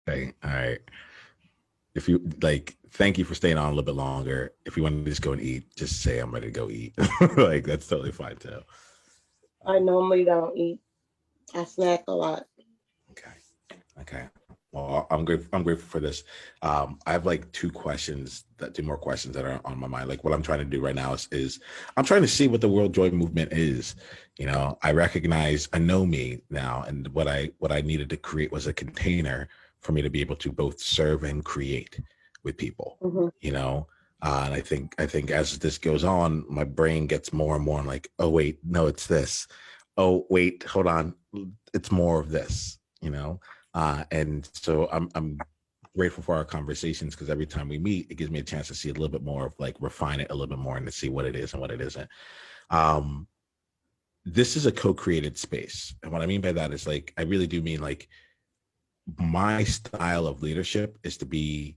Okay. All right. If you like, thank you for staying on a little bit longer. If you want to just go and eat, just say I'm ready to go eat. Like that's totally fine too. I Um, normally don't eat. I snack a lot. okay. Okay. Well, I'm grateful for this. I have like two more questions that are on my mind. Like what I'm trying to do right now is I'm trying to see what the World Joy Movement is. You know, I know me now, and what I needed to create was a container for me to be able to both serve and create with people. Hmm. You know, and I think as this goes on, my brain gets more and more like, oh wait, no, it's this. Oh wait, hold on, it's more of this. You know, and so I'm grateful for our conversations because every time we meet, it gives me a chance to see a little bit more of like refine it a little bit more and to see what it is and what it isn't. Um, this is a co-created space. And what I mean by that is like, I really do mean like my style of leadership is to be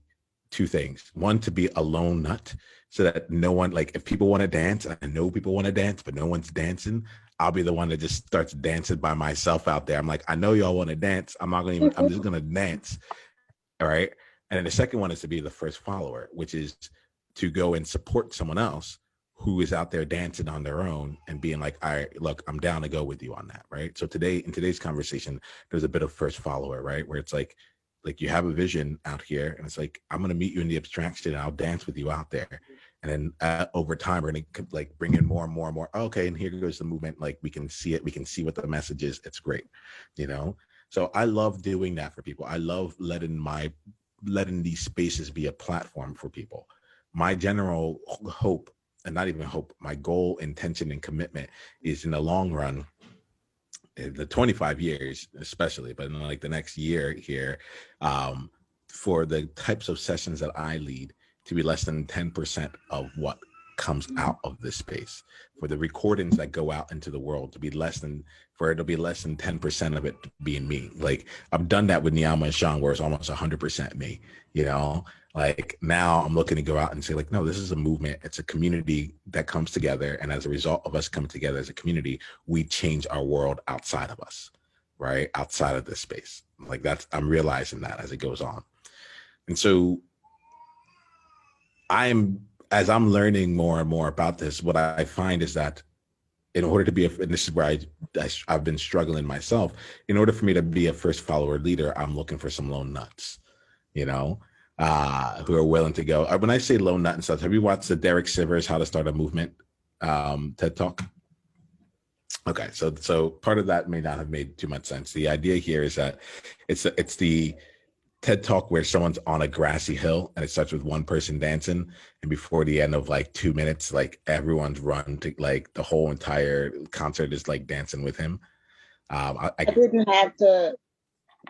two things. One, to be a lone nut so that no one, like if people want to dance, I know people want to dance, but no one's dancing. I'll be the one that just starts dancing by myself out there. I'm like, I know y'all want to dance. I'm not going to even, I'm just going to dance. All right. And then the second one is to be the first follower, which is to go and support someone else who is out there dancing on their own and being like, all right, look, I'm down to go with you on that. Right. So today, in today's conversation, there's a bit of first follower, right? Where it's like you have a vision out here and it's like, I'm going to meet you in the abstraction and I'll dance with you out there. And then over time, we're going to like bring in more and more and more. Okay. And here goes the movement. Like we can see it. We can see what the message is. It's great. You know? So I love doing that for people. I love letting these spaces be a platform for people. My general hope, and not even hope, my goal, intention, and commitment is in the long run, in the 25 years especially, but in like the next year here, um, for the types of sessions that I lead to be less than 10% of what comes out of this space, for the recordings that go out into the world to be less than, for it to be less than 10% of it being me. Like I've done that with Niyama and Sean where it's almost 100% me, you know. Like now I'm looking to go out and say like, no, this is a movement, it's a community that comes together, and as a result of us coming together as a community, we change our world outside of us, right? Outside of this space. Like that's, I'm realizing that as it goes on. And so as I'm learning more and more about this, what I find is that in order to be and this is where I've been struggling myself, in order for me to be a first follower leader, I'm looking for some lone nuts, you know, who are willing to go. When I say lone nut and stuff, have you watched the Derek Sivers How to Start a Movement TED Talk? Okay, so part of that may not have made too much sense. The idea here is that it's the TED Talk where someone's on a grassy hill and it starts with one person dancing, and before the end of like 2 minutes, like everyone's run to like the whole entire concert is like dancing with him. I didn't have to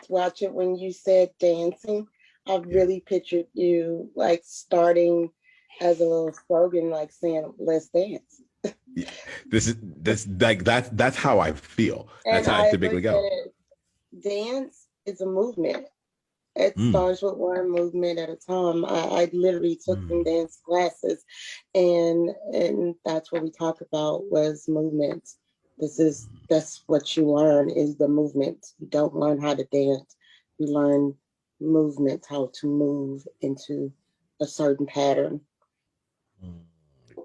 watch it when you said dancing. I Yeah, really pictured you like starting as a little slogan, like saying, let's dance. yeah. This like that's how I feel. That's And how I I typically look at go. it, dance is a movement. It Mm, starts with one movement at a time. I literally took some mm. dance classes, and that's what we talk about was movement. That's what you learn is the movement. You don't learn how to dance. You learn movement, how to move into a certain pattern. Mm.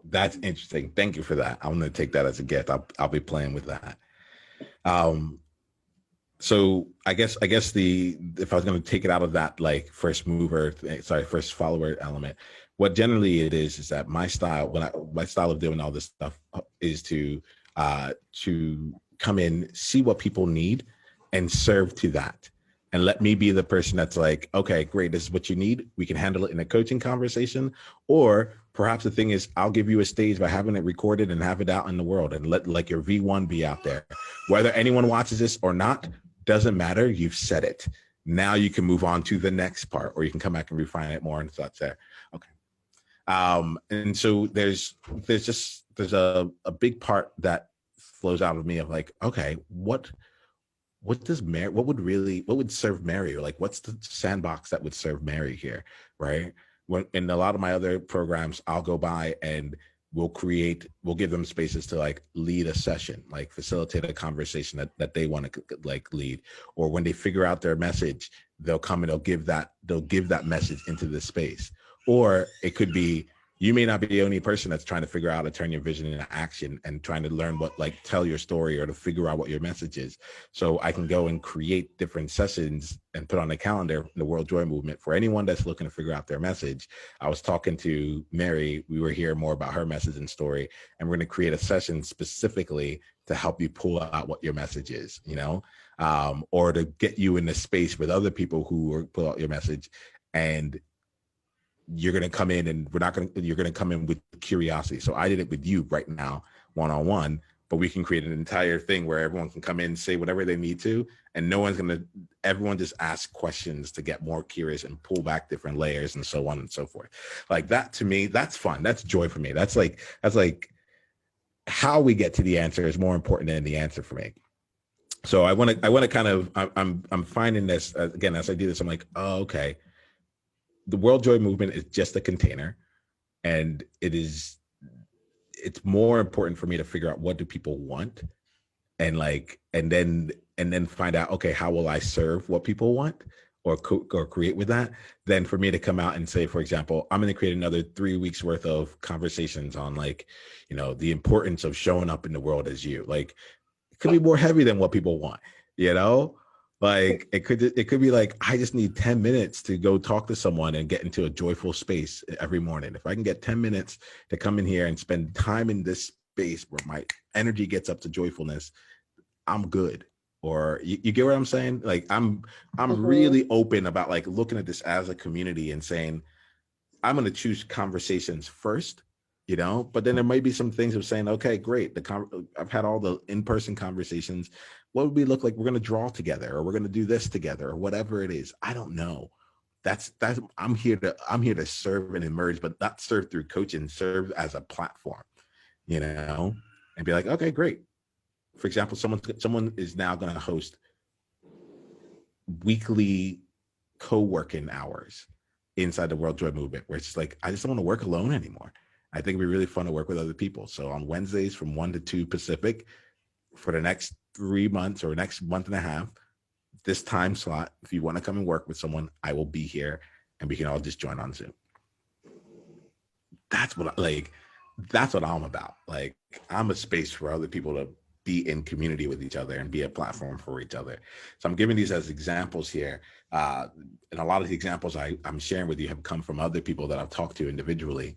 That's interesting. Thank you for that. I'm going to take that as a gift. I'll be playing with that. Um, so I guess the if I was going to take it out of that like first follower element, what generally it is that my style of doing all this stuff is to come in, see what people need, and serve to that, and let me be the person that's like, okay, great, this is what you need. We can handle it in a coaching conversation, or perhaps the thing is, I'll give you a stage by having it recorded and have it out in the world, and let like your V1 be out there, whether anyone watches this or not. Doesn't matter. You've said it. Now you can move on to the next part, or you can come back and refine it more and thoughts there. Okay. And so there's a big part that flows out of me of like, okay, what would serve Mary? Or like, what's the sandbox that would serve Mary here, right? When in a lot of my other programs, I'll go by and we'll give them spaces to like lead a session, like facilitate a conversation that they want to like lead. Or when they figure out their message, they'll come and they'll give that message into the space. Or it could be, you may not be the only person that's trying to figure out how to turn your vision into action and trying to learn what, like, tell your story or to figure out what your message is. So I can go and create different sessions and put on the calendar the World Joy Movement for anyone that's looking to figure out their message. I was talking to Mary. We were hearing more about her message and story, and we're going to create a session specifically to help you pull out what your message is, or to get you in the space with other people who pull out your message. And you're going to come in and you're going to come in with curiosity. So I did it with you right now, one-on-one, but we can create an entire thing where everyone can come in, say whatever they need to, and everyone just ask questions to get more curious and pull back different layers and so on and so forth. Like that, to me, that's fun. That's joy for me. That's like how we get to the answer is more important than the answer for me. So I want to kind of, I'm finding this again, as I do this, I'm like, oh, okay. The World Joy Movement is just a container, and it's more important for me to figure out what do people want, and then find out, okay, how will I serve what people want or create with that, than for me to come out and say, for example, I'm going to create another 3 weeks worth of conversations on the importance of showing up in the world as you. Like, it could be more heavy than what people want, Like it could be like, I just need 10 minutes to go talk to someone and get into a joyful space every morning. If I can get 10 minutes to come in here and spend time in this space where my energy gets up to joyfulness, I'm good. Or you get what I'm saying? Like I'm really open about like looking at this as a community and saying, I'm going to choose conversations first, but then there might be some things of saying, okay, great. I've had all the in-person conversations. What would we look like? We're going to draw together, or we're going to do this together, or whatever it is. I don't know. That's I'm here to serve and emerge, but not serve through coaching, serve as a platform, and be like, okay, great. For example, someone is now going to host weekly co-working hours inside the World Joy Movement, where it's just like, I just don't want to work alone anymore. I think it'd be really fun to work with other people. So on Wednesdays from 1 to 2 Pacific for the next 3 months or next month and a half, this time slot, if you want to come and work with someone, I will be here and we can all just join on Zoom. That's what I'm about. Like, I'm a space for other people to be in community with each other and be a platform for each other. So I'm giving these as examples here. And a lot of the examples I'm sharing with you have come from other people that I've talked to individually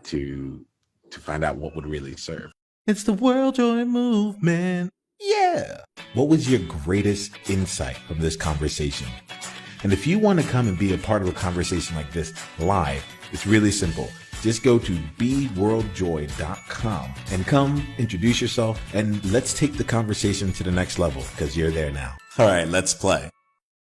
to find out what would really serve. It's the World Joy Movement. Yeah. What was your greatest insight from this conversation? And if you want to come and be a part of a conversation like this live, it's really simple. Just go to beworldjoy.com and come introduce yourself, and let's take the conversation to the next level, because you're there now. All right, let's play.